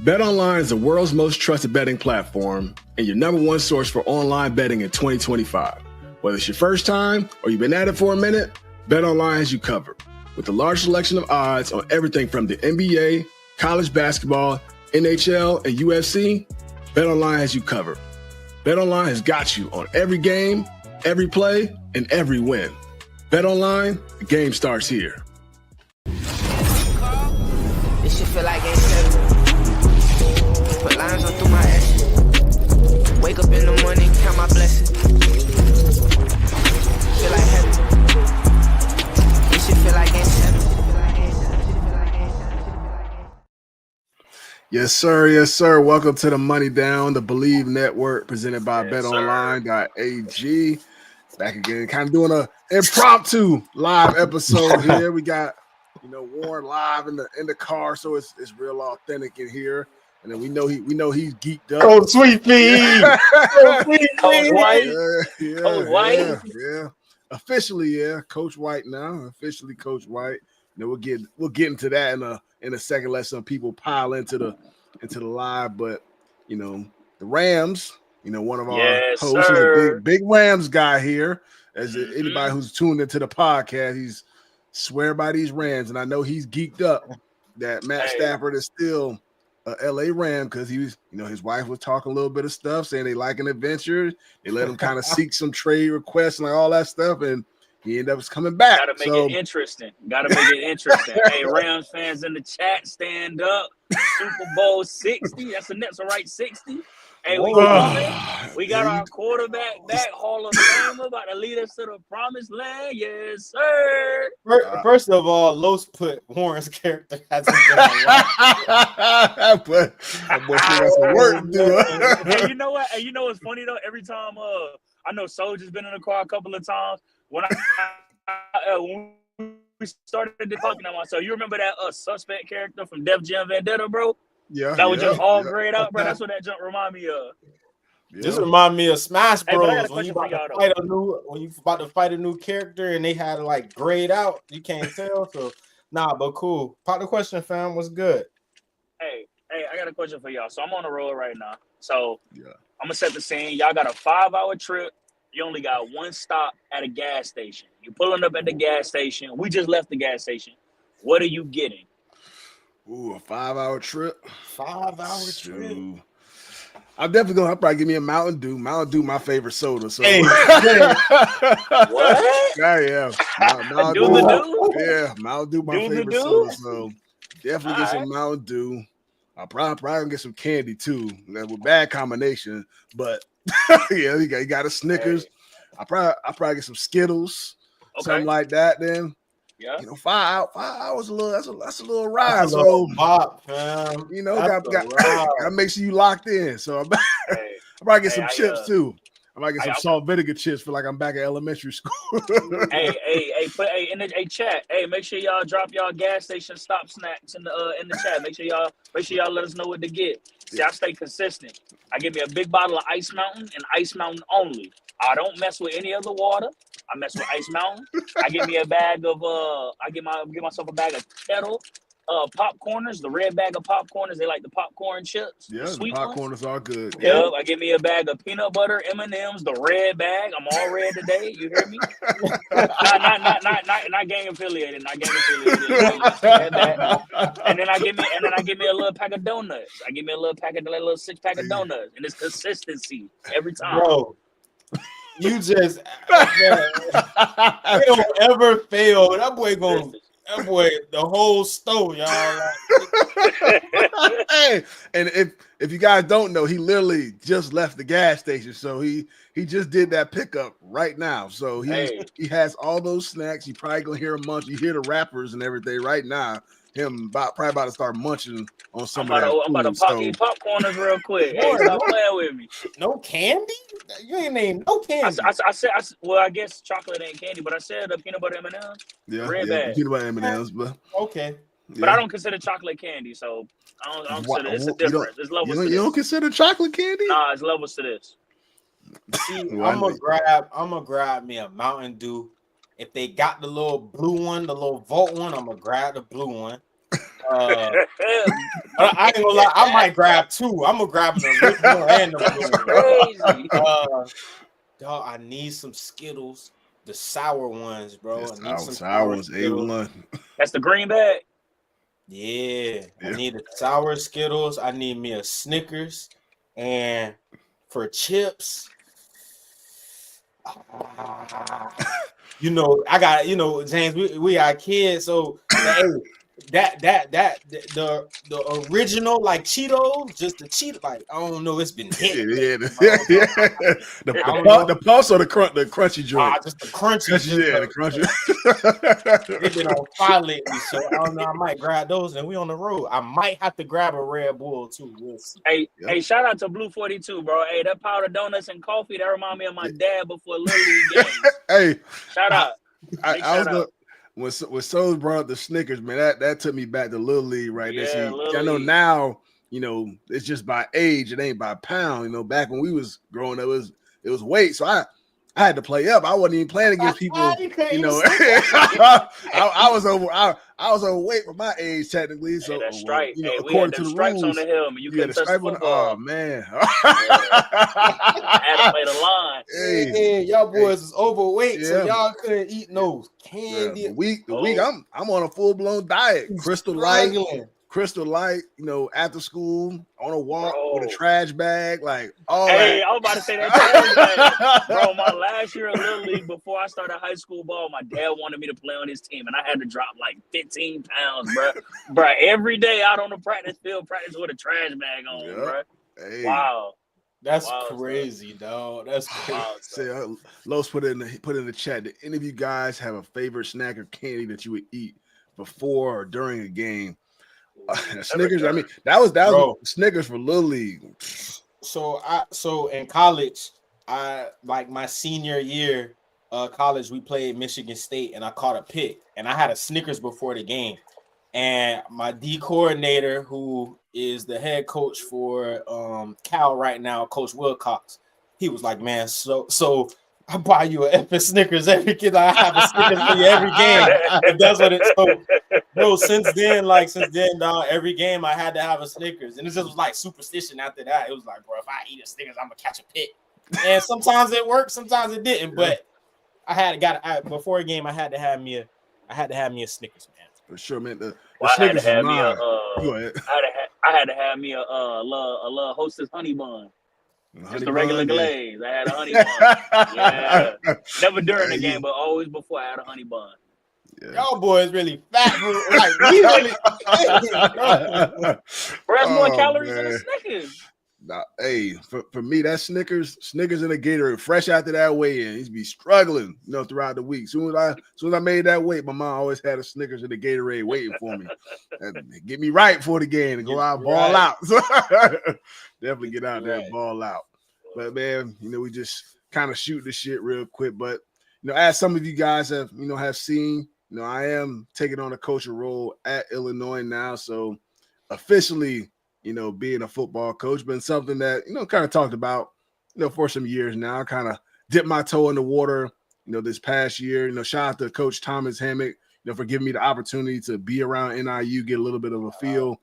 BetOnline is the world's most trusted betting platform and your number one source for online betting in 2025. Whether it's your first time or you've been at it for a minute, BetOnline has you covered. With a large selection of odds on everything from the NBA, college basketball, NHL, and UFC, BetOnline has you covered. BetOnline has got you on every game, every play, and every win. BetOnline, the game starts here. This shit feel like game 7. Put lines on through my ass. Wake up in the morning, count my blessings. Feel like heaven. This shit feel like game 7. Yes, sir. Yes, sir. Welcome to the Money Down, the Believe Network, presented by BetOnline.ag. Back again, kind of doing an impromptu live episode here. We got, Warren live in the car, so it's real authentic in here. And then we know he's geeked up. Coach Sweet Pea. Coach White. Coach White. Yeah. Officially, yeah. Coach White now. Officially Coach White. We'll get into that in a second. Let some people pile into the live. But the Rams, one of our hosts is a big Rams guy here. As anybody who's tuned into the podcast, he's swear by these Rams, and I know he's geeked up that Matt Stafford is still a LA Ram because he was, his wife was talking a little bit of stuff, saying they like an adventure. They let him kind of seek some trade requests and like all that stuff, and he ended up coming back. Gotta make it interesting. Hey, Rams fans in the chat, stand up. Super Bowl 60. That's a right 60. Hey, we got our quarterback back, Hall of Famer, about to lead us to the promised land. Yes, sir. First of all, Los put Warren's character as a but that boy still got some work to do. Hey, you know what? Hey, you know what's funny though? Every time I know Sojourn's been in the car a couple of times. When when we started talking about, so you remember that suspect character from Def Jam Vendetta, bro? Yeah, that was just all grayed out, bro. That's what that jump remind me of. Yeah. This remind me of Smash Bros. When you about to fight a new character and they had to like grayed out, you can't tell. So but cool. Pop the question, fam. What's good? Hey, I got a question for y'all. So I'm on the road right now. So I'm gonna set the scene. Y'all got a 5-hour trip. You only got one stop at a gas station. You pulling up at the gas station. We just left the gas station. What are you getting? Ooh, a 5-hour trip. 5-hour trip. I'm definitely gonna probably give me a Mountain Dew. Mountain Dew, my favorite soda. So hey, what? Yeah. Mountain Dew. Yeah, Mountain Dew, my favorite soda. So definitely get some Mountain Dew. I'll probably gonna get some candy too. That was a bad combination, but yeah, you got a Snickers. I probably get some Skittles, something like that. Then. Yeah, 5 hours a little. That's a little ride. That's a little bop, fam. Gotta make sure you locked in. So I probably get some chips too. I might get some salt vinegar chips. Feel like I'm back at elementary school. hey, in the chat. Hey, make sure y'all drop y'all gas station stop snacks in the chat. Make sure y'all let us know what to get. See, I stay consistent. I give me a big bottle of Ice Mountain and Ice Mountain only. I don't mess with any other water. I mess with Ice Mountain. I give me a bag of give myself a bag of Kettle popcorners, the red bag of popcorners. They like the popcorn chips. Yeah, the popcorners are good. Yeah, I give me a bag of peanut butter M&Ms, the red bag. I'm all red today. You hear me? not gang affiliated. Not gang affiliated. And then I give me a little pack of donuts. I give me a little pack of little 6-pack of donuts, and it's consistency every time. Bro. You just they don't ever fail. That boy, the whole store, y'all. Hey, and if you guys don't know, he literally just left the gas station, so he just did that pickup right now. So he has all those snacks. You probably gonna hear him munch. You hear the rappers and everything right now. Him probably about to start munching on some of that food. I'm about to pop these popcorners real quick. Hey, stop playing with me. No candy? You ain't named no candy. I said, I guess chocolate ain't candy, but I said the peanut butter M&Ms. Yeah, red bag. Peanut butter M&Ms, but okay. But I don't consider chocolate candy, so I don't consider it's a difference. There's levels to this. You don't consider chocolate candy? Nah, it's levels to this. See, I'm gonna grab me a Mountain Dew. If they got the little blue one, the little Volt one, I'm gonna grab the blue one. I ain't gonna lie, I might grab two. I'm gonna grab the original and the blue. Dog, I need some Skittles, the sour ones, bro. I need some sour ones, Skittles. A1. That's the green bag. Yeah, I need the sour Skittles. I need me a Snickers, and for chips, you know, I got, you know, James, we are kids, so hey, the original like Cheetos, just the Cheeto, like I don't know, it's been hit. The pulse or the crunchy joint. Just the crunchy, the crunchy. They've been on fire lately, so I don't know. I might grab those, and we on the road. I might have to grab a Red Bull too. We'll see. Hey, shout out to Blue 42, bro. Hey, that powdered donuts and coffee that remind me of my dad before Little League games. Hey, shout out. I was when Sojourn brought up the Snickers, man, that took me back to Little League right there. I know now, you know, it's just by age, it ain't by pound. You know, back when we was growing up, it was weight. So I had to play up. I wasn't even playing against people. You know, I was overweight for my age technically. So that's stripe. You know, we had according to the stripes rules, on the helmet. You couldn't touch the football. Oh man, I had to play the line. Hey, y'all boys was overweight, so y'all couldn't eat no candy. The week I'm on a full blown diet. Crystal Light, you know, after school on a walk with a trash bag, like all that. Hey, I was about to say that trash bag. Bro, my last year in Little League, before I started high school ball, my dad wanted me to play on his team, and I had to drop like 15 pounds, bro. Bro, every day out on the practice field, practice with a trash bag on, bro. Hey. Wow. That's crazy, dog. That's crazy. Los put in the chat. Did any of you guys have a favorite snack or candy that you would eat before or during a game? Snickers. I mean, that was Snickers for Little League. So in college, I like my senior year college, we played Michigan State, and I caught a pick, and I had a Snickers before the game. And my D coordinator, who is the head coach for Cal right now, Coach Wilcox, he was like, "Man, so I buy you an effing Snickers every kid. I have a Snickers for you every game." If that's what it's so. Bro, since then, dog, every game I had to have a Snickers, and it just was like superstition. After that, it was like, bro, if I eat a Snickers, I'm gonna catch a pick. And sometimes it worked, sometimes it didn't. But before a game, I had to have me a Snickers, man. For sure, man. The Snickers is mine. Go ahead. I had to have me a little Hostess honey bun. Just the regular glaze. I had a honey bun. Yeah. Never during the game, but always before I had a honey bun. Yeah. Y'all boys really fat, bro. Like we really. Bro, that's more calories than a Snickers. Nah, hey, for me, that Snickers and a Gatorade, fresh after that weigh-in, he'd be struggling, you know, throughout the week. Soon as I made that weight, my mom always had a Snickers and a Gatorade waiting for me. Get me right for the game and go out and ball out. Definitely get out there and ball out. But man, you know, we just kind of shoot this shit real quick. But you know, as some of you guys have seen, you know, I am taking on a coaching role at Illinois now, so officially, you know, being a football coach, been something that, you know, kind of talked about, you know, for some years now. I kind of dipped my toe in the water, you know, this past year. You know, shout out to Coach Thomas Hammock, you know, for giving me the opportunity to be around NIU, get a little bit of a feel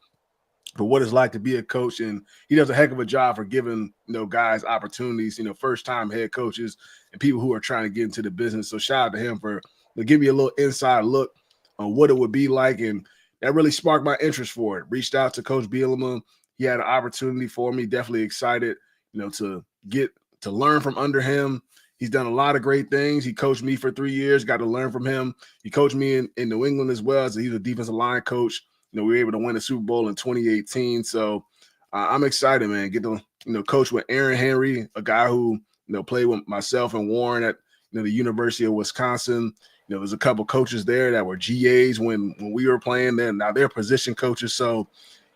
for what it's like to be a coach. And he does a heck of a job for giving, you know, guys opportunities, you know, first-time head coaches and people who are trying to get into the business. So shout out to him for giving me a little inside look on what it would be like. And that really sparked my interest for it. Reached out to Coach Bielema. He had an opportunity for me. Definitely excited, you know, to get to learn from under him. He's done a lot of great things. He coached me for 3 years. Got to learn from him. He coached me in New England as well. So he's a defensive line coach. You know, we were able to win the Super Bowl in 2018. So I'm excited, man. Get to, you know, coach with Aaron Henry, a guy who, you know, played with myself and Warren at, you know, the University of Wisconsin. You know, there's a couple coaches there that were GAs when we were playing. Then now they're position coaches. So,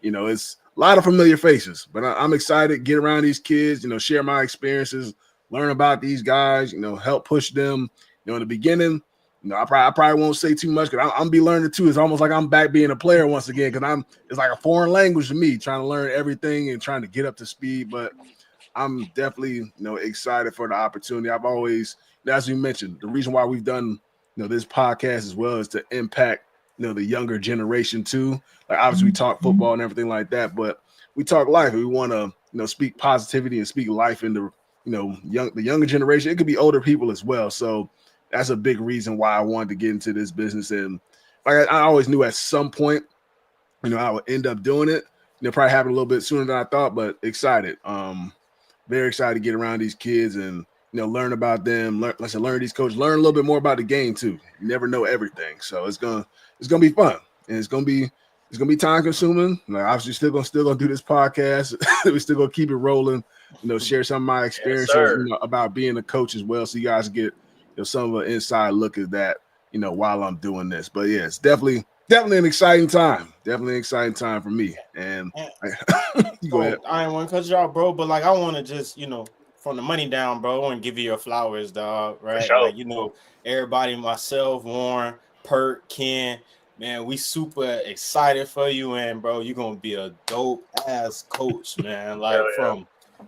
you know, it's a lot of familiar faces. But I'm excited, get around these kids, you know, share my experiences, learn about these guys, you know, help push them. You know, in the beginning, you know, I probably won't say too much because I'm be learning too. It's almost like I'm back being a player once again because it's like a foreign language to me, trying to learn everything and trying to get up to speed. But I'm definitely, you know, excited for the opportunity. I've always, as we mentioned, the reason why we've done, you know, this podcast as well is to impact, the younger generation too. Like obviously we talk football and everything like that, but we talk life. We want to speak positivity and speak life into the younger generation. It could be older people as well. So that's a big reason why I wanted to get into this business. And like I always knew at some point, I would end up doing it. Probably happen a little bit sooner than I thought, but excited. Very excited to get around these kids and learn about them. Learn these coaches. Learn a little bit more about the game too. You never know everything, so it's gonna be fun, and it's gonna be time consuming. Like obviously, still gonna do this podcast. We're still gonna keep it rolling. Share some of my experiences about being a coach as well, so you guys get some of an inside look at that. While I'm doing this, but yeah, it's definitely an exciting time. Definitely an exciting time for me. And you go ahead. I ain't want to cut you off, bro, but like I want to just, from the money down, bro, I want to give you your flowers, dog. Right? Sure. Like, everybody, myself, Warren, Perk, Ken, man, we super excited for you, and bro, you're gonna be a dope ass coach, man. Like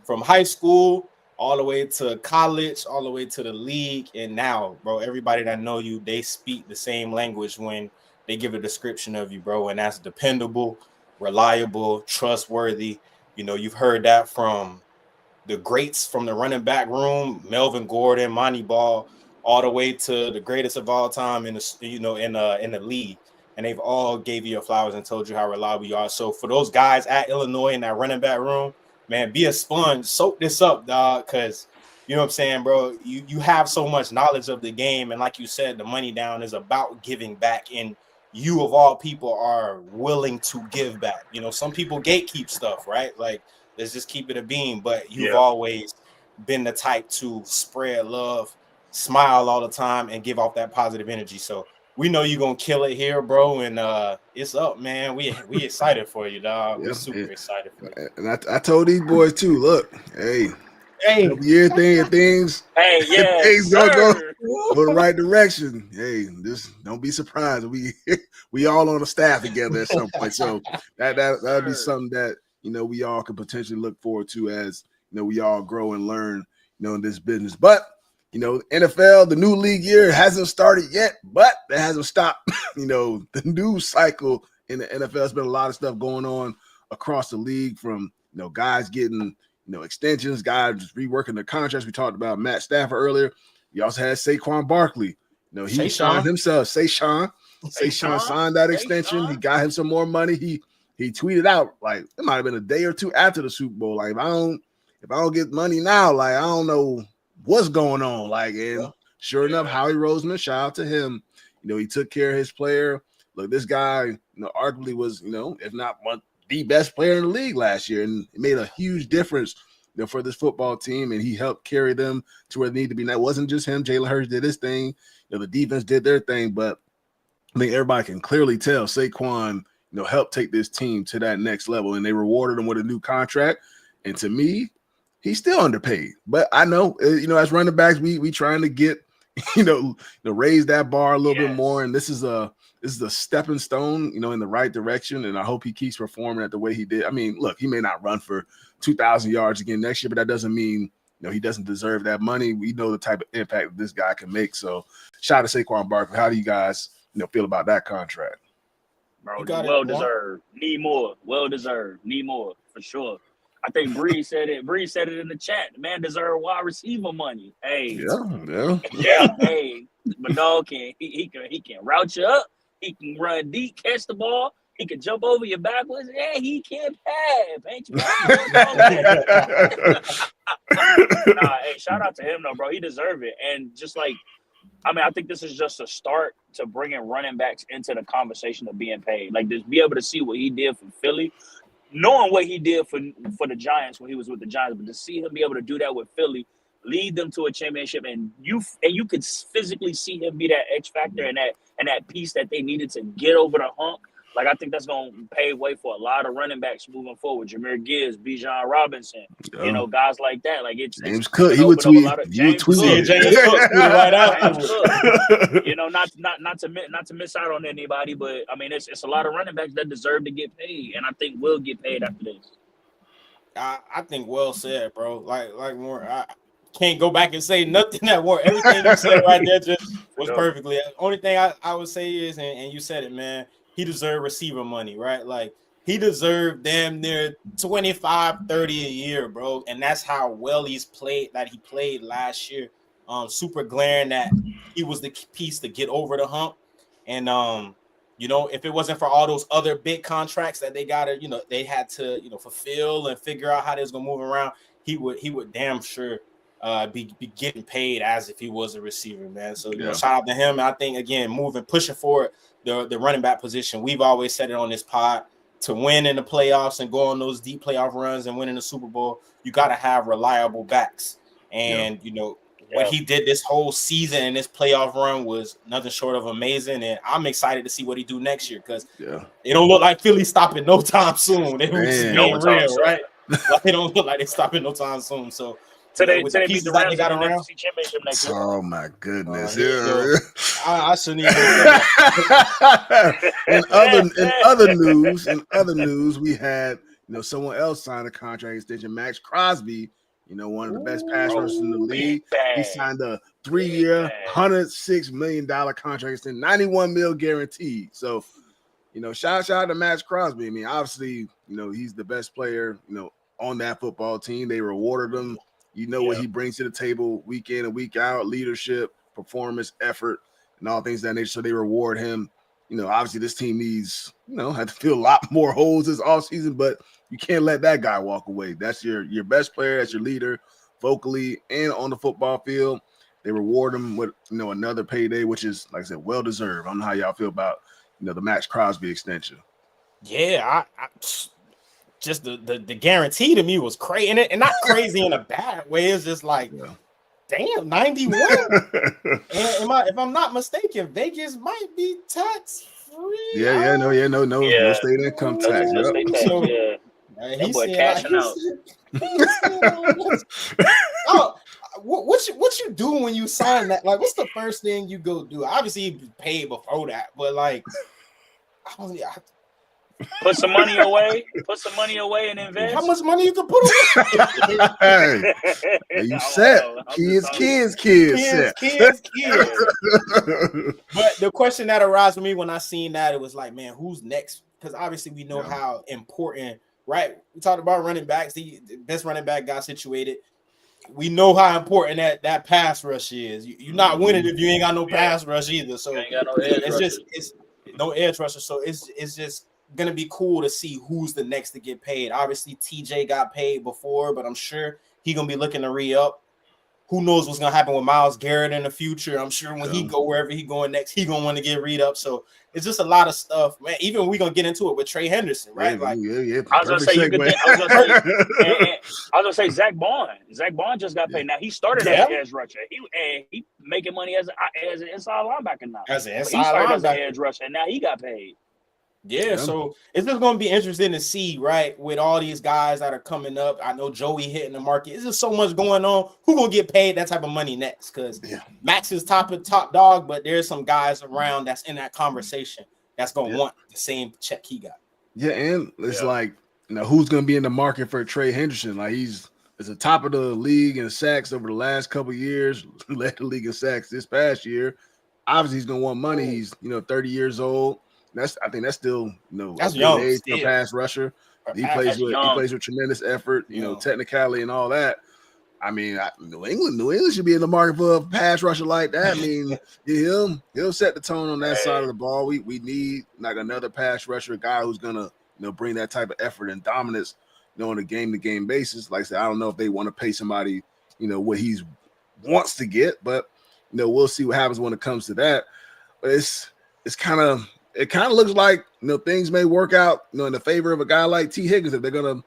from high school all the way to college, all the way to the league, and now, bro, everybody that know you, they speak the same language when they give a description of you, bro, and that's dependable, reliable, trustworthy. You've heard that from the greats from the running back room, Melvin Gordon, Monty Ball, all the way to the greatest of all time in the league, and they've all gave you your flowers and told you how reliable you are. So for those guys at Illinois in that running back room, man, be a sponge, soak this up, dog, because you know what I'm saying, bro. You have so much knowledge of the game, and like you said, the money down is about giving back, and you of all people are willing to give back. Some people gatekeep stuff, right? Like let's just keep it a beam, but you've always been the type to spread love, smile all the time, and give off that positive energy. So we know you're gonna kill it here, bro, and it's up, man. We excited for you, dog. We're super excited for you. And I told these boys too, look, hey, year things go the right direction. Hey, just don't be surprised. We all on the staff together at some point. So that'll be something that we all could potentially look forward to as we all grow and learn in this business. But NFL, the new league year hasn't started yet, but that hasn't stopped the news cycle in the NFL. There's been a lot of stuff going on across the league, from guys getting extensions, guys just reworking their contracts. We talked about Matt Stafford earlier. We also had Saquon Barkley. He signed himself. Saquon signed that extension. He got him some more money. He tweeted out, like, it might have been a day or two after the Super Bowl, like, if I don't get money now, like, I don't know what's going on. Like, and sure enough, Howie Roseman, shout out to him. He took care of his player. Look, this guy, arguably was, if not the best player in the league last year, and it made a huge difference, for this football team, and he helped carry them to where they need to be. Now, it wasn't just him. Jalen Hurts did his thing. The defense did their thing, but I think everybody can clearly tell Saquon, helped take this team to that next level, and they rewarded him with a new contract. And to me, he's still underpaid. But I know, as running backs, we trying to get, raise that bar a little bit more. And this is a stepping stone, in the right direction. And I hope he keeps performing at the way he did. I mean, look, he may not run for 2,000 yards again next year, but that doesn't mean, he doesn't deserve that money. We know the type of impact this guy can make. So shout out to Saquon Barkley. How do you guys, feel about that contract? Bro, well deserved. Need more. Well deserved. Need more for sure. I think Bree said it. Bree said it in the chat. The man deserves wide receiver money. Hey, yeah. Hey, but dog he can route you up. He can run deep, catch the ball. He can jump over your backwards. Yeah, he can pass. Ain't you? Hey, shout out to him though, bro. He deserves it. And just like, I think this is just a start to bringing running backs into the conversation of being paid. Like, just be able to see what he did for Philly, knowing what he did for the Giants when he was with the Giants, but to see him be able to do that with Philly, lead them to a championship, and you could physically see him be that X factor and that piece that they needed to get over the hump. Like, I think that's going to pave way for a lot of running backs moving forward. Jameer Gibbs, Bijan Robinson, guys like that. Like, James Cook, he would tweet. James Cook right out. Not to miss out on anybody, but I mean, it's a lot of running backs that deserve to get paid, and I think will get paid after this. I think well said, bro. Like more. can't go back and say nothing that word. Everything you said right there just was perfectly. Only thing I would say is, and you said it, man, he deserved receiver money, right? Like he deserved damn near 25, 30 a year, bro. And that's how well he played last year. Super glaring that he was the piece to get over the hump. And you know, if it wasn't for all those other big contracts that they gotta, you know, they had to, you know, fulfill and figure out how they was gonna move around, he would damn sure be getting paid as if he was a receiver, man. So you know, shout out to him. I think again, pushing forward the running back position. We've always said it on this pod, to win in the playoffs and go on those deep playoff runs and win in the Super Bowl, you got to have reliable backs. And you know what he did this whole season and this playoff run was nothing short of amazing. And I'm excited to see what he do next year, because it don't look like Philly stopping no time soon. They was just being real, right? Like, they don't look like they stopping no time soon. So they beat the Rams in the NFC Championship next year. Oh my goodness! I shouldn't even. in other news, we had someone else sign a contract extension. Max Crosby, one of the best pass rushers in the league. He signed a 3-year, $106 million contract extension, $91 million guaranteed. So, shout out to Max Crosby. I mean, obviously, he's the best player, on that football team. They rewarded him. What he brings to the table week in and week out, leadership, performance, effort, and all things of that nature. So they reward him. Obviously this team needs, have to fill a lot more holes this offseason, but you can't let that guy walk away. That's your best player, that's your leader, vocally and on the football field. They reward him with, another payday, which is, like I said, well-deserved. I don't know how y'all feel about, the Max Crosby extension. Yeah, I just the guarantee to me was crazy, and not crazy in a bad way. It's just like, damn, 91. And if I'm not mistaken, Vegas might be tax free. No state income tax. That boy cashing out. Oh, what you do when you sign that? Like, what's the first thing you go do? Obviously, you paid before that, but like, put some money away. And invest. How much money you can put away? Hey, you set kids. But the question that arose for me when I seen that, it was like, man, who's next? Because obviously we know how important, right? We talked about running backs. The best running back got situated. We know how important that pass rush is. You're not winning if you ain't got no pass rush either. So it's no edge rusher. So it's just gonna be cool to see who's the next to get paid. Obviously, TJ got paid before, but I'm sure he's gonna be looking to re-up. Who knows what's gonna happen with Myles Garrett in the future? I'm sure when he go wherever he going next, he gonna want to get re-up. So it's just a lot of stuff, man. Even we gonna get into it with Trey Henderson, right? I was gonna say Zach Bond. Zach Bond just got paid. Now he started as an edge rusher. He making money as an inside linebacker now. As an inside linebacker, as an edge rusher, and now he got paid. Yeah, so it's just going to be interesting to see, right, with all these guys that are coming up. I know Joey hitting the market. There's just so much going on. Who going to get paid that type of money next? Because Max is top dog, but there's some guys around that's in that conversation that's going to want the same check he got. Yeah, and it's like, who's going to be in the market for Trey Henderson? Like, he's the top of the league in sacks over the last couple of years, led the league in sacks this past year. Obviously, he's going to want money. He's, 30 years old. I think that's still, that's young age for pass rusher. He plays with tremendous effort, technicality and all that. I mean, New England should be in the market for a pass rusher like that. I mean, he'll set the tone on that side of the ball. We need like another pass rusher, a guy who's gonna bring that type of effort and dominance, on a game-to-game basis. Like I said, I don't know if they want to pay somebody, what he wants to get, but we'll see what happens when it comes to that. But it kind of looks like things may work out in the favor of a guy like T. Higgins. If they're gonna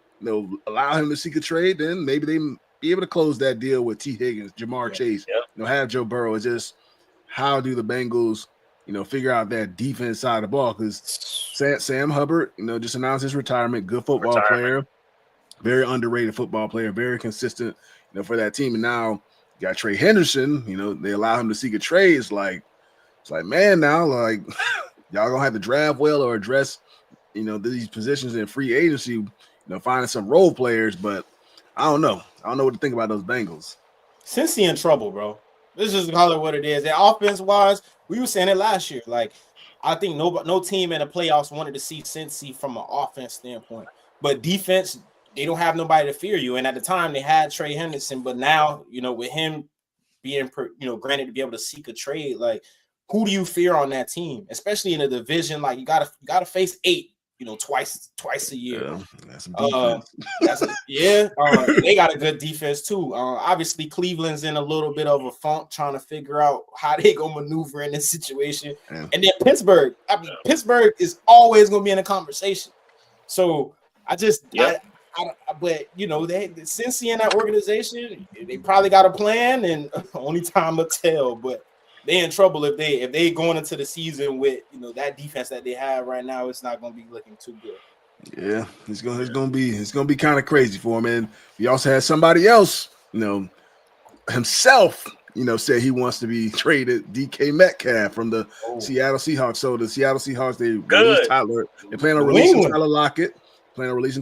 allow him to seek a trade, then maybe they be able to close that deal with T. Higgins, Jamar Chase, have Joe Burrow. It's just how do the Bengals figure out that defense side of the ball? Because Sam Hubbard just announced his retirement. Good football player, very underrated football player, very consistent for that team. And now you got Trey Henderson. They allow him to seek a trade. It's like man, now like. Y'all gonna have to draft well or address, these positions in free agency, finding some role players. But I don't know. I don't know what to think about those Bengals. Cincy in trouble, bro. This is call it what it is. And offense wise, we were saying it last year. Like, I think no team in the playoffs wanted to see Cincy from an offense standpoint. But defense, they don't have nobody to fear you. And at the time, they had Trey Henderson. But now, with him being, granted to be able to seek a trade, like, who do you fear on that team? Especially in a division, like you gotta face 8, twice a year. Yeah, that's some defense. They got a good defense too. Obviously, Cleveland's in a little bit of a funk trying to figure out how they go maneuver in this situation. Yeah. And then Pittsburgh. Pittsburgh is always going to be in a conversation. So but Cincy in that organization, they probably got a plan, and only time will tell. But they in trouble if they going into the season with that defense that they have right now. It's not going to be looking too good. Yeah, it's gonna be kind of crazy for him. And we also had somebody else, himself, said he wants to be traded. DK Metcalf from the Seattle Seahawks. So the Seattle Seahawks, they released Tyler. They plan on releasing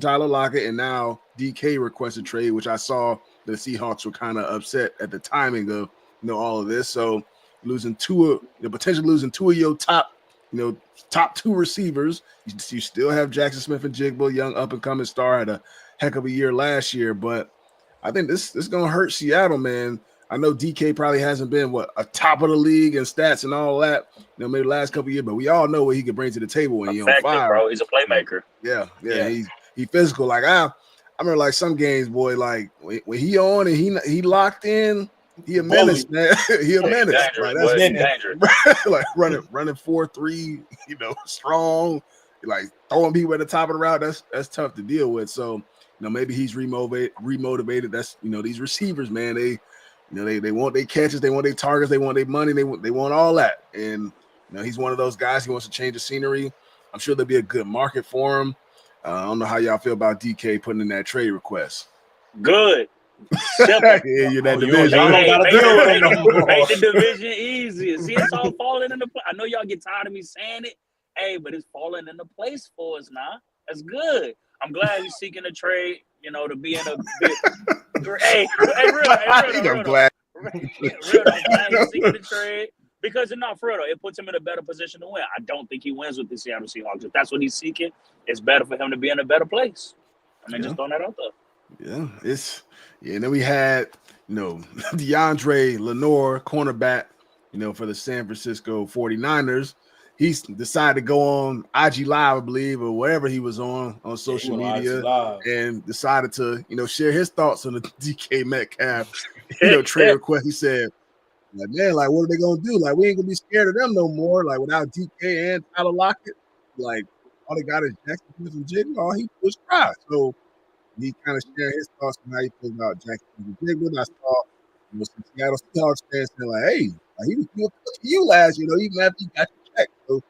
Tyler Lockett. And now DK requested trade, which I saw the Seahawks were kind of upset at the timing of all of this. So potentially losing two of your top 2 receivers. You still have Jackson Smith-Njigba, young up-and-coming star, had a heck of a year last year. But I think this is going to hurt Seattle, man. I know DK probably hasn't been, a top of the league in stats and all that, maybe the last couple of years, but we all know what he can bring to the table when he's on fire. Bro, he's a playmaker. Yeah. He's physical. Like, I remember, like, some games, boy, like, when he on and he locked in, he a menace, man. He a menace. Like, that's dangerous. Like running 4-3, strong, like throwing people at the top of the route. That's tough to deal with. So, maybe he's remotivated. That's these receivers, man. They want their catches, they want their targets, they want their money, they want all that. And he's one of those guys. He wants to change the scenery. I'm sure there'll be a good market for him. I don't know how y'all feel about DK putting in that trade request. Good. Yeah, you're that division. Make the division easier. See, it's all falling into place. I know y'all get tired of me saying it, but it's falling into place for us now. That's good. I'm glad he's seeking a trade, to be in a bit. I'm glad he's seeking a trade because for real, it puts him in a better position to win. I don't think he wins with the Seattle Seahawks. If that's what he's seeking, it's better for him to be in a better place. Just throwing that out there. Yeah, and then we had, DeAndre Lenore, cornerback, for the San Francisco 49ers. He's decided to go on IG Live, I believe, or wherever he was on social media, and decided to, share his thoughts on the DK Metcalf, trade request. He said, like, man, like, what are they going to do? Like, we ain't going to be scared of them no more. Like, without DK and Tyler Lockett, like, all they got is Jackson Smith-Njigba. All he was cry. So, he kind of shared his thoughts on how he feels about Jackson Smith-Njigba. I saw some Seattle Seahawks fans saying, like, hey, he was good for you last year, even after he got your check. So,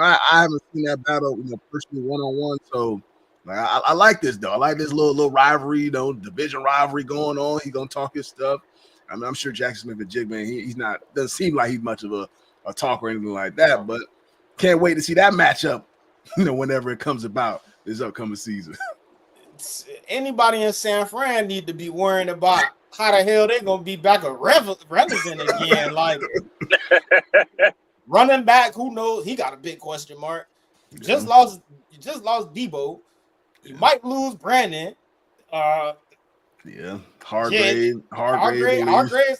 I haven't seen that battle, personally one-on-one. So, like, I like this, though. I like this little rivalry, division rivalry going on. He's going to talk his stuff. I'm sure Jackson Smith-Njigba, he's not, doesn't seem like he's much of a talker or anything like that, but can't wait to see that matchup, whenever it comes about this upcoming season. Anybody in San Fran need to be worrying about how the hell they're gonna be back relevant again. Like, running back, who knows? He got a big question mark. You just lost Debo. You might lose Brandon. Hargrave.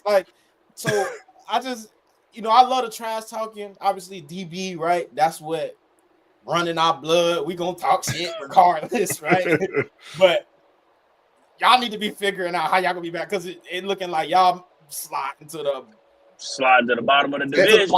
Like, so I just, I love the trash talking. Obviously, DB, right? That's what running our blood. We gonna talk shit regardless, right? But y'all need to be figuring out how y'all gonna be back, because it looking like y'all slide to the bottom of the division.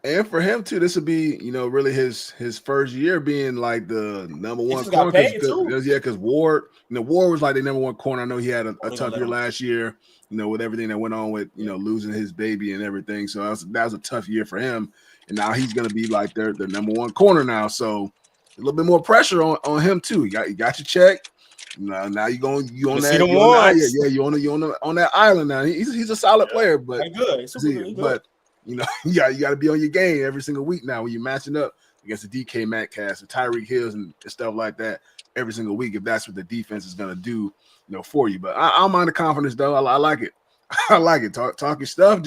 And for him too, this would be really his first year being like the number one corner. Because Ward, Ward was like the number one corner. I know he had a tough year last year, with everything that went on with losing his baby and everything. So that was a tough year for him. And now he's gonna be like their number one corner now. So a little bit more pressure on him too. You got your check. Now you on that island now. He's a solid player, but good. you got to be on your game every single week now when you're matching up against the DK Metcalf, the Tyreek Hills, and stuff like that every single week if that's what the defense is going to do, for you. But I don't mind the confidence, though. I like it. I like it. Talking stuff,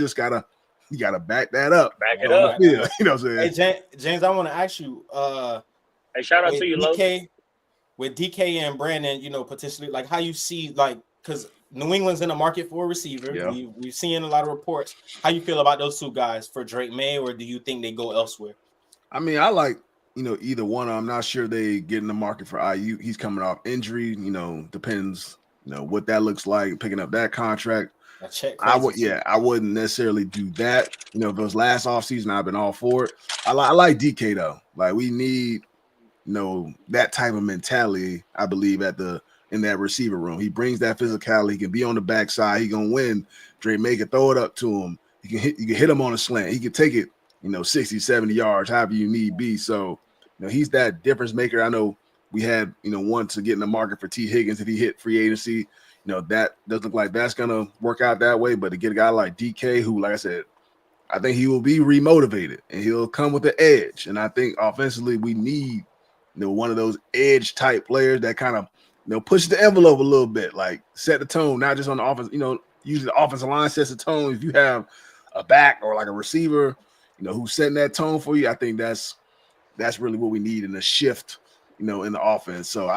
you gotta back that up. Back it on up. the field, you know what I'm saying? Hey, James, I want to ask you. Hey, shout out to you, Lo. With DK and Brandon, potentially, like how you see, like, because New England's in the market for a receiver. Yeah. We've seen a lot of reports. How you feel about those two guys for Drake May, or do you think they go elsewhere? I mean, I like, either one. I'm not sure they get in the market for IU. He's coming off injury, depends, what that looks like, picking up that contract. I wouldn't necessarily do that. If it was last offseason, I've been all for it. I like DK though. Like we need, that type of mentality, I believe, in that receiver room. He brings that physicality. He can be on the backside. He gonna win. Drake May can throw it up to him. You can hit him on a slant. He can take it, 60, 70 yards, however you need be. So, he's that difference maker. I know we had, one to get in the market for T. Higgins if he hit free agency. That doesn't look like that's going to work out that way. But to get a guy like DK, who, like I said, I think he will be remotivated and he'll come with the edge. And I think offensively we need, one of those edge type players that kind of, push the envelope a little bit, like set the tone, not just on the offense, usually the offensive line sets the tone. If you have a back or like a receiver, who's setting that tone for you, I think that's really what we need in the shift, in the offense. So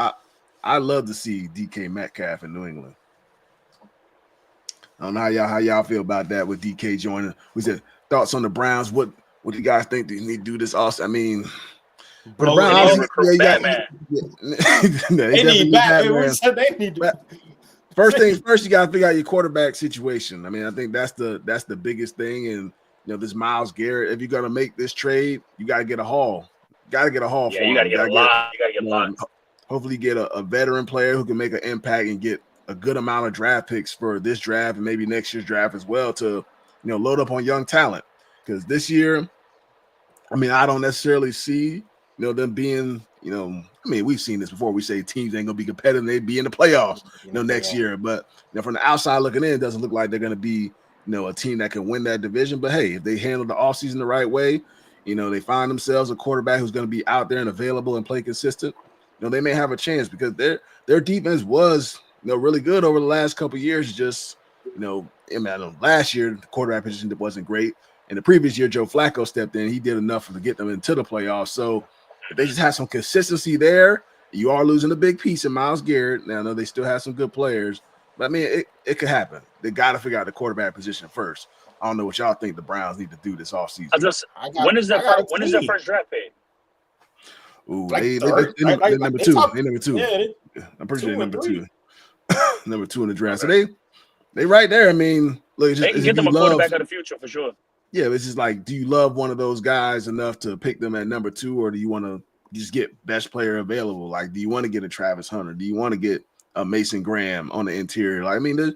I love to see DK Metcalf in New England. I don't know how y'all feel about that with DK joining. We said thoughts on the Browns. What do you guys think they need to do this also? I mean, they need Batman. First things first, you got to figure out your quarterback situation. I mean, I think that's the biggest thing. And this Myles Garrett, if you're gonna make this trade, you got to get a haul. Got to get a haul for him. You got to get a lot. You got to get lots. Hopefully, get a veteran player who can make an impact and get a good amount of draft picks for this draft and maybe next year's draft as well to, load up on young talent. Because this year, I mean, I don't necessarily see, them being, we've seen this before. We say teams ain't gonna be competitive; they'd be in the playoffs, next year. But from the outside looking in, it doesn't look like they're gonna be, a team that can win that division. But hey, if they handle the offseason the right way, they find themselves a quarterback who's gonna be out there and available and play consistent. They may have a chance because their defense was, really good over the last couple of years. Just, last year the quarterback position wasn't great, and the previous year Joe Flacco stepped in. He did enough to get them into the playoffs. So if they just have some consistency there, you are losing a big piece in Myles Garrett. Now I know they still have some good players, but I mean it could happen. They got to figure out the quarterback position first. I don't know what y'all think the Browns need to do this offseason. When is their first draft pick? Ooh, like they number two. They number two. Yeah, I'm pretty sure they're number two. Number two in the draft. So they right there. I mean, look, they can get them a quarterback of the future for sure. Yeah, it's just like, do you love one of those guys enough to pick them at number two, or do you want to just get best player available? Like, do you want to get a Travis Hunter? Do you want to get a Mason Graham on the interior? Like, I mean, I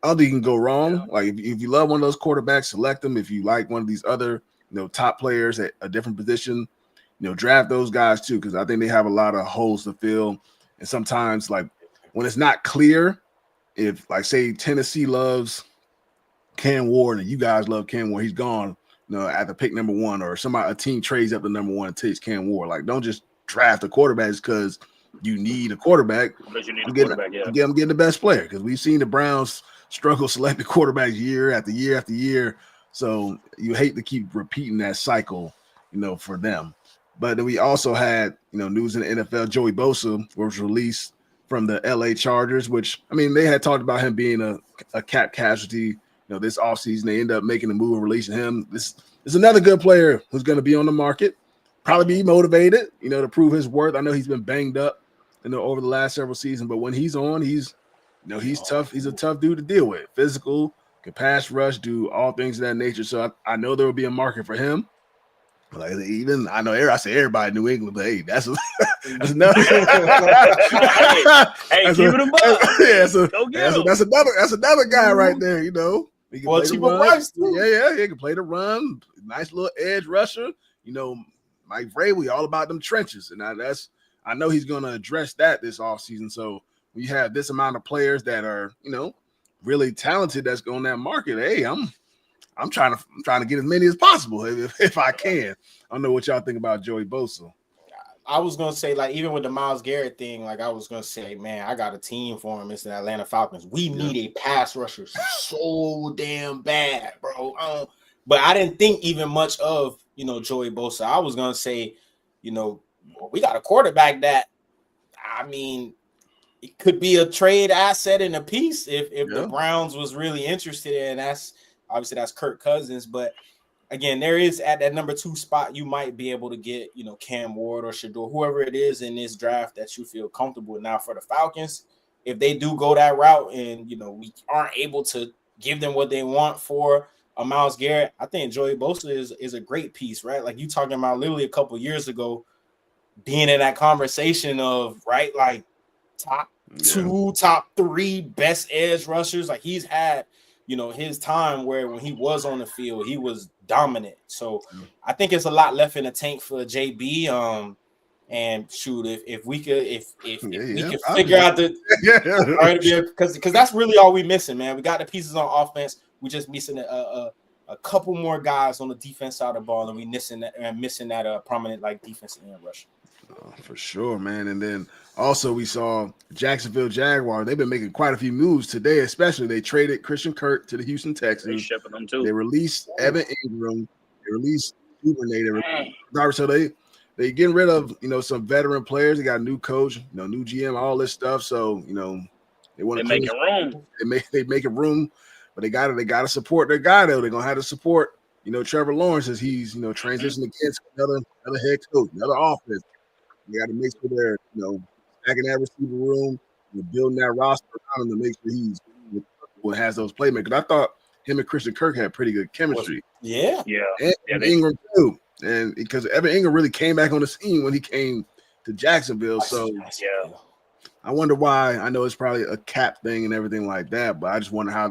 don't think you can go wrong. Like, if you love one of those quarterbacks, select them. If you like one of these other, top players at a different position, draft those guys too, because I think they have a lot of holes to fill. And sometimes, like, when it's not clear, if, like, say Tennessee loves Cam Ward and you guys love Cam Ward, he's gone, at the pick number one, or a team trades up to number one and takes Cam Ward. Like, don't just draft a quarterback because you need a quarterback. Because you need a quarterback, yeah. Get the best player, because we've seen the Browns struggle selecting quarterbacks year after year after year. So you hate to keep repeating that cycle, for them. But then we also had, news in the NFL. Joey Bosa was released from the LA Chargers, which, I mean, they had talked about him being a cap casualty, this offseason. They end up making a move and releasing him. This is another good player who's going to be on the market, probably be motivated, to prove his worth. I know he's been banged up, over the last several seasons, but when he's on, he's tough. He's a tough dude to deal with. Physical, can pass rush, do all things of that nature. So I know there will be a market for him. Like, even I know I say everybody in New England, but hey, that's another. Hey, keep it a buck. That's another guy right there. He can play the run. Yeah, he can play the run. Nice little edge rusher. Mike Vrabel, we all about them trenches, and I know he's going to address that this offseason. So when you have this amount of players that are really talented that's on that market, hey, I'm trying to get as many as possible if I can. I don't know what y'all think about Joey Bosa. I was gonna say, like, even with the Myles Garrett thing, like I was gonna say, man, I got a team for him. It's the Atlanta Falcons. We need a pass rusher so damn bad, bro. But I didn't think even much of Joey Bosa. I was gonna say, we got a quarterback that, I mean, it could be a trade asset and a piece if the Browns was really interested in. That's Kirk Cousins, but again, there is at that number 2 spot, you might be able to get, Cam Ward or Shador, whoever it is in this draft that you feel comfortable with. Now for the Falcons, if they do go that route and, we aren't able to give them what they want for a Myles Garrett, I think Joey Bosa is a great piece, right? Like you talking about literally a couple years ago, being in that conversation of, right, like top 2, top 3 best edge rushers. Like he's had, his time where when he was on the field, he was dominant. So I think it's a lot left in the tank for JB. And shoot, if we could figure out because that's really all we missing, man. We got the pieces on offense. We just missing a couple more guys on the defense side of the ball, and we missing that prominent like defensive end rusher. For sure, man. And then also we saw Jacksonville Jaguars. They've been making quite a few moves today, especially they traded Christian Kirk to the Houston Texans. They shipping them too. They released Evan Ingram. They released Duvernay. So they getting rid of some veteran players. They got a new coach, new GM, all this stuff. So they want to make room. They make a room, but they got to support their guy though. They're gonna have to support Trevor Lawrence as he's transitioning against another head coach, another offense. You got to make sure they're, stacking that receiver room, building that roster around him to make sure he's has those playmakers. I thought him and Christian Kirk had pretty good chemistry. Yeah. And Ingram too. And because Evan Ingram really came back on the scene when he came to Jacksonville. So I wonder why. I know it's probably a cap thing and everything like that, but I just wonder how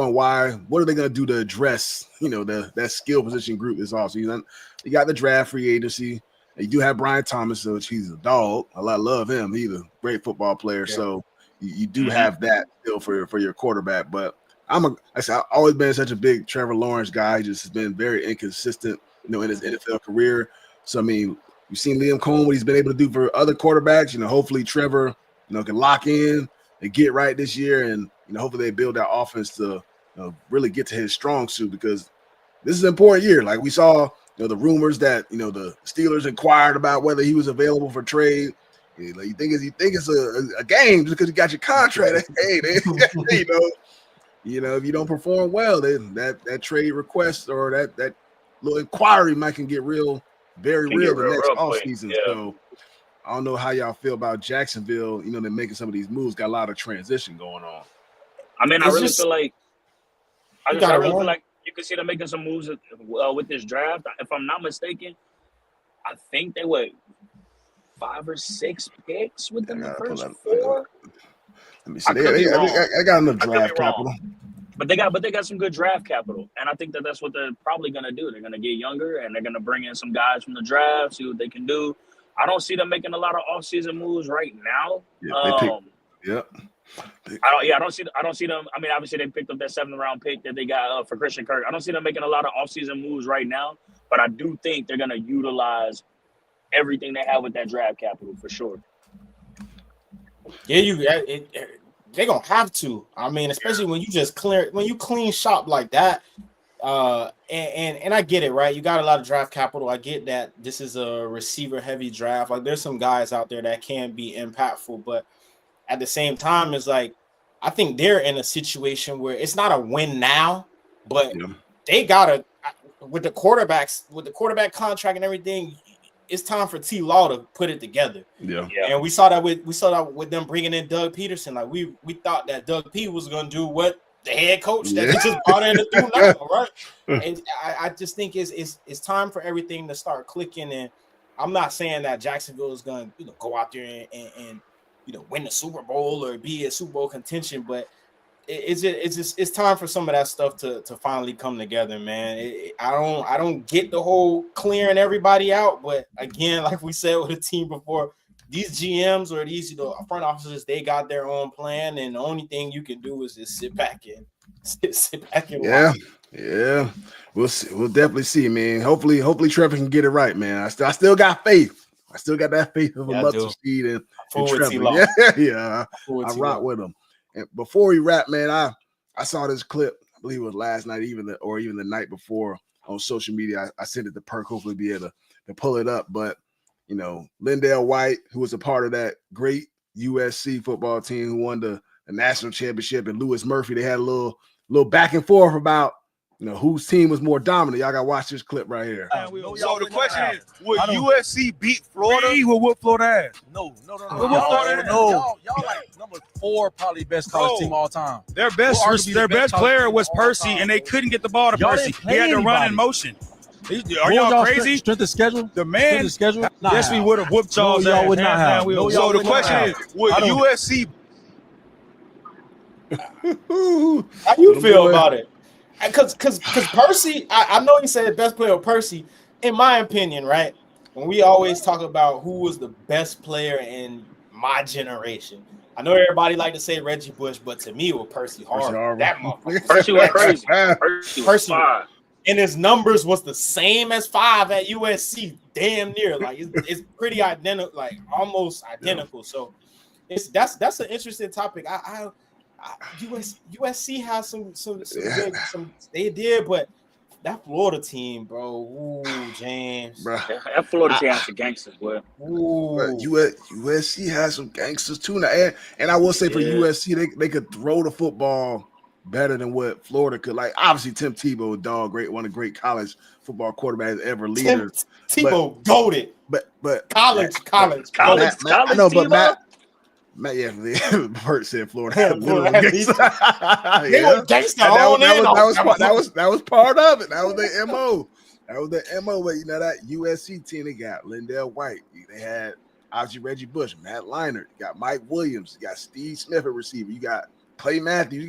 and why. What are they going to do to address, that skill position group this offseason? You got the draft free agency. You do have Brian Thomas, so he's a dog. I love him. He's a great football player. Yeah. So you do have that still for your quarterback. But I've always been such a big Trevor Lawrence guy. He just has been very inconsistent, in his NFL career. So I mean, you've seen Liam Cohen, what he's been able to do for other quarterbacks. Hopefully Trevor, can lock in and get right this year, and hopefully they build that offense to really get to his strong suit, because this is an important year. Like we saw. The rumors that the Steelers inquired about whether he was available for trade. You think it's a game just because you got your contract. Hey, if you don't perform well, then that trade request or that little inquiry can get very real the next offseason. Yeah. So I don't know how y'all feel about Jacksonville. They're making some of these moves. Got a lot of transition going on. I mean, I really feel like you can see them making some moves with this draft. If I'm not mistaken, I think they were 5 or 6 picks within the first 4. Let me see. I got enough draft capital. But they got some good draft capital, and I think that's what they're probably going to do. They're going to get younger, and they're going to bring in some guys from the draft, see what they can do. I don't see them making a lot of offseason moves right now. I don't see them. I mean, obviously they picked up that 7th round pick that they got for Christian Kirk. I don't see them making a lot of offseason moves right now, but I do think they're going to utilize everything they have with that draft capital for sure. Yeah, they're gonna have to. I mean, especially when you clean shop like that. And I get it, right? You got a lot of draft capital. I get that this is a receiver heavy draft. Like there's some guys out there that can be impactful, but at the same time, it's like I think they're in a situation where it's not a win now, but they gotta with the quarterback contract and everything. It's time for T. Law to put it together. Yeah. And we saw that with them bringing in Doug Peterson. Like we thought that Doug P was gonna do what the head coach that they just brought in to do now, right? And I just think it's time for everything to start clicking. And I'm not saying that Jacksonville is gonna go out there and win the Super Bowl or be a Super Bowl contention, but it's time for some of that stuff to finally come together, man. I don't get the whole clearing everybody out, but again, like we said with the team before, these GMs or these front officers, they got their own plan, and the only thing you can do is just sit back and watch. Yeah, we'll see. We'll definitely see, man. Hopefully Trevor can get it right, man. I still got faith. I still got that faith of a Yeah, I mustard do. seed and Full with Trevor. T-Law. Yeah. Full with I rock T-Law. with him. And before we wrap, man, I saw this clip. I believe it was last night, even the night before on social media. I sent it to Perk. Hopefully, be able to pull it up. But Lindell White, who was a part of that great USC football team who won the national championship, and Lewis Murphy, they had a little back and forth about whose team was more dominant. Y'all gotta watch this clip right here. So the question is, would USC beat Florida? We will whoop Florida ass. No. No. Y'all like number 4 probably best college team all time. Their best player was Percy, and they couldn't get the ball to Y'all Percy. didn't play He had to run anybody. in motion. Are What y'all was crazy? Strength of schedule? The man, Strength of schedule? yes, we would have whooped y'all's No, y'all ass. would not Hands have. down, we No, would've y'all whooped would y'all not ass. have. Would USC? How you feel about it? Because Percy, I know you said best player Percy. In my opinion, right? When we always talk about who was the best player in my generation, I know everybody like to say Reggie Bush, but to me it was Percy Harvin. That motherfucker. Percy was crazy. Percy was Percy. fire. And his numbers was the same as 5 at USC, damn near. Like it's pretty identical, like almost identical. So that's an interesting topic. USC has some good, they did, but that Florida team, bro. Ooh, James. Bro. That Florida team has some gangsters, boy. USC has some gangsters too now, and I will say for USC, they could throw the football better than what Florida could. Like obviously Tim Tebow, dog, one of the great college football quarterbacks ever, leader. Tebow goated. But college. I know, but Matt, yeah, Bert said Florida. They were gangster on in. That was part of it. That was their MO. That was their MO. But that USC team, they got Lindell White. They had obviously Reggie Bush, Matt Leinart. You got Mike Williams. You got Steve Smith at receiver. You got Clay Matthews. You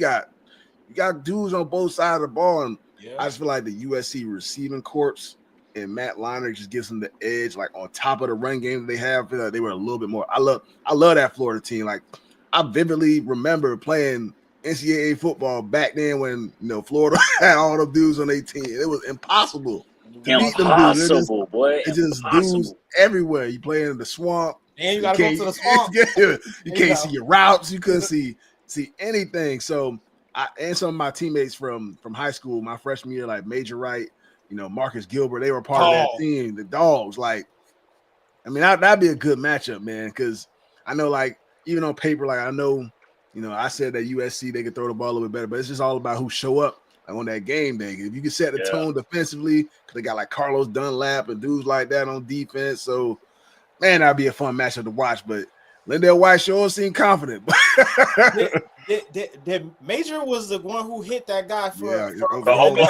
got dudes on both sides of the ball. And I just feel like the USC receiving corps and Matt Leinart just gives them the edge, like on top of the run game that they have. They were a little bit more. I love that Florida team. Like I vividly remember playing NCAA football back then when Florida had all the dudes on their team. It was impossible to beat them dudes. It's just dudes everywhere. You play in the swamp. And you gotta go to the swamp. You can't see your routes. You couldn't see anything. So and some of my teammates from high school, my freshman year, like Major Wright, Marcus Gilbert, they were part of that team. The Dogs, like, I mean, that'd be a good matchup, man. Because I know, like, even on paper, like I know, I said that USC they could throw the ball a little bit better, but it's just all about who show up on that game day. If you can set the tone defensively, because they got like Carlos Dunlap and dudes like that on defense, so man, that'd be a fun matchup to watch. But Lindell White sure seemed confident. The Major was the one who hit that guy for Oklahoma.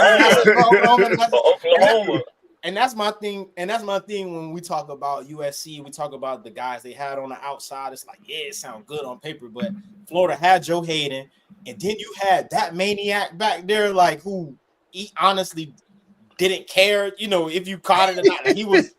And that's my thing. And that's my thing when we talk about USC. We talk about the guys they had on the outside. It's like, it sounds good on paper, but Florida had Joe Hayden, and then you had that maniac back there, like he honestly didn't care, if you caught it or not. He was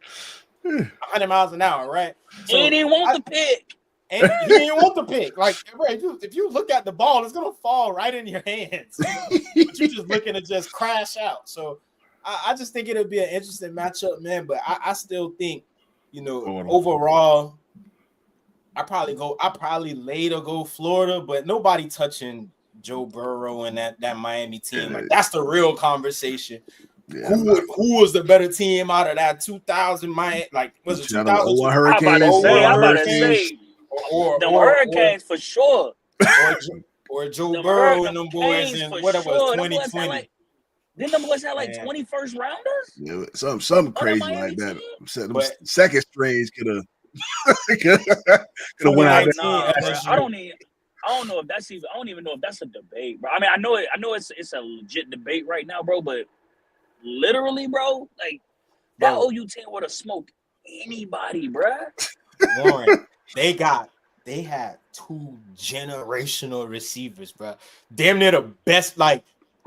100 miles an hour, right? So he didn't want the pick. And he didn't want the pick. Like, if you look at the ball, it's gonna fall right in your hands. But you're just looking to just crash out. So I just think it'll be an interesting matchup, man. But I still think, overall, I probably later go Florida, but nobody touching Joe Burrow and that Miami team. Like, that's the real conversation. Yeah, who was the better team out of that 2000 Miami? Like, was it 2000 Hurricanes? The Hurricanes for sure. Or Joe Burrow and them boys in what it was 2020. Didn't them boys have like 21st rounders? Yeah, something crazy like that. Second strings could have went out there. I don't know if that's even. I don't even know if that's a debate, bro. I mean, I know it's a legit debate right now, bro. But literally, bro, like that OU team would have smoked anybody, bro. Warren, they had 2 generational receivers, bro. Damn near the best, like,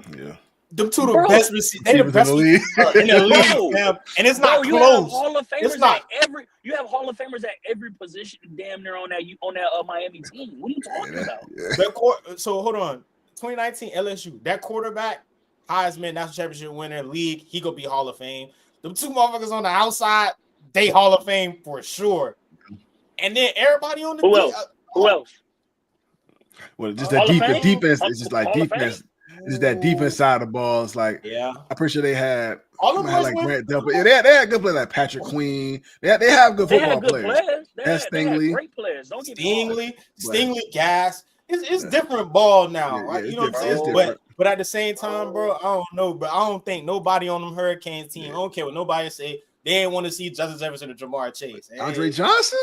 them 2 the best receivers. They the best in the league, man. And it's not close. You have Hall of Famers at every position, damn near on that Miami team. What are you talking about? So hold on, 2019 LSU, that quarterback Heisman, national championship winner, league. He gonna be Hall of Fame. Them two motherfuckers on the outside, they Hall of Fame for sure. And then everybody on the Who else? Well, just Hall that of the Fame? defense. It's just like Hall of Fame? defense. It's that defense side of the ball. It's like yeah. I'm pretty sure they had All of had us like went- Grant Delpit. Yeah, they had good players like Patrick Queen. They have good They football had good players. players. They had Stingley. great players. Don't get me wrong. Stingley, Gas. It's different ball now, Yeah, right? it's You know what I'm different. saying? It's different. But at the same time, bro, I don't know, but I don't think nobody on them Hurricanes team. I don't care what nobody say. They ain't want to see Justin Jefferson or Jamar Chase. Hey. Andre Johnson,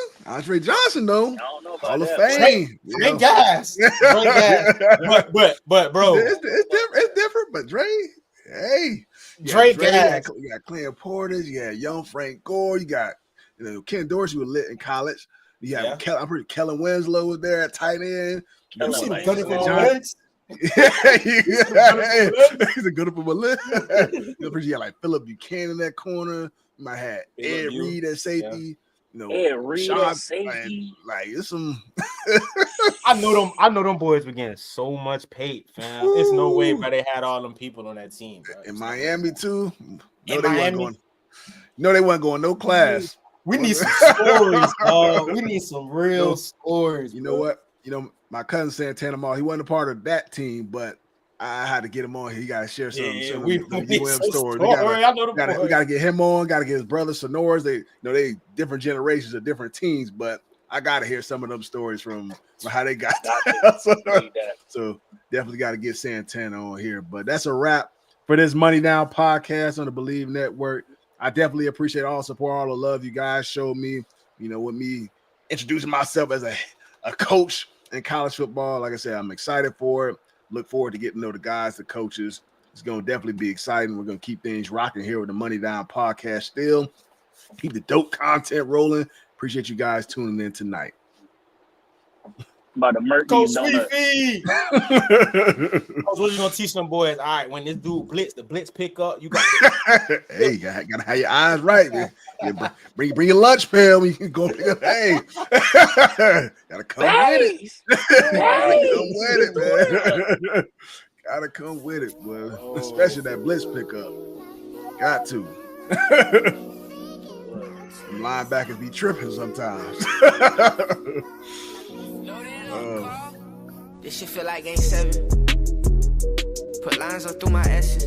though. I don't know about Hall of that. Fame. Great gas. But bro, it's different. But Dre, hey, Dre gas. You got Clem Portis, you got young Frank Gore, you got Ken Dorsey was lit in college. You got I'm pretty Kellen Winslow was there at tight end. You see Kellen Gunner from John- Woods? He's a good for my list. You got like Philip Buchanan in that corner. You might have Ed Reed at safety. Ed Reed at safety. Like it's some. I know them boys were getting so much paid, fam. It's no way, but they had all them people on that team. Bro. In Miami too. In Miami, they wasn't going no class. We need some stories, dog. We need some real stories. You know what? My cousin Santana Mall, he wasn't a part of that team, but I had to get him on here. He got to share some UM stories. We got to get him on. Got to get his brother Sonors. They different generations of different teams, but I got to hear some of them stories from how they got that. So definitely got to get Santana on here. But that's a wrap for this Money Down podcast on the Believe Network. I definitely appreciate all the support, all the love you guys showed me, with me introducing myself as a coach in college football. Like I said, I'm excited for it. Look forward to getting to know the guys, the coaches. It's going to definitely be exciting. We're going to keep things rocking here with the Money Down podcast still. Keep the dope content rolling. Appreciate you guys tuning in tonight. About to murk Coach these donuts. Coach, what you gonna teach them boys? All right, when this dude the blitz pick up, you got hey, you gotta have your eyes right, man. Yeah, bring your lunch pail when you can go pick up. Hey, gotta come with it. Man. Gotta come with it, boy. Especially that blitz pickup. Got to. Linebackers be tripping sometimes. This shit feel like game 7. Put lines up through my essence.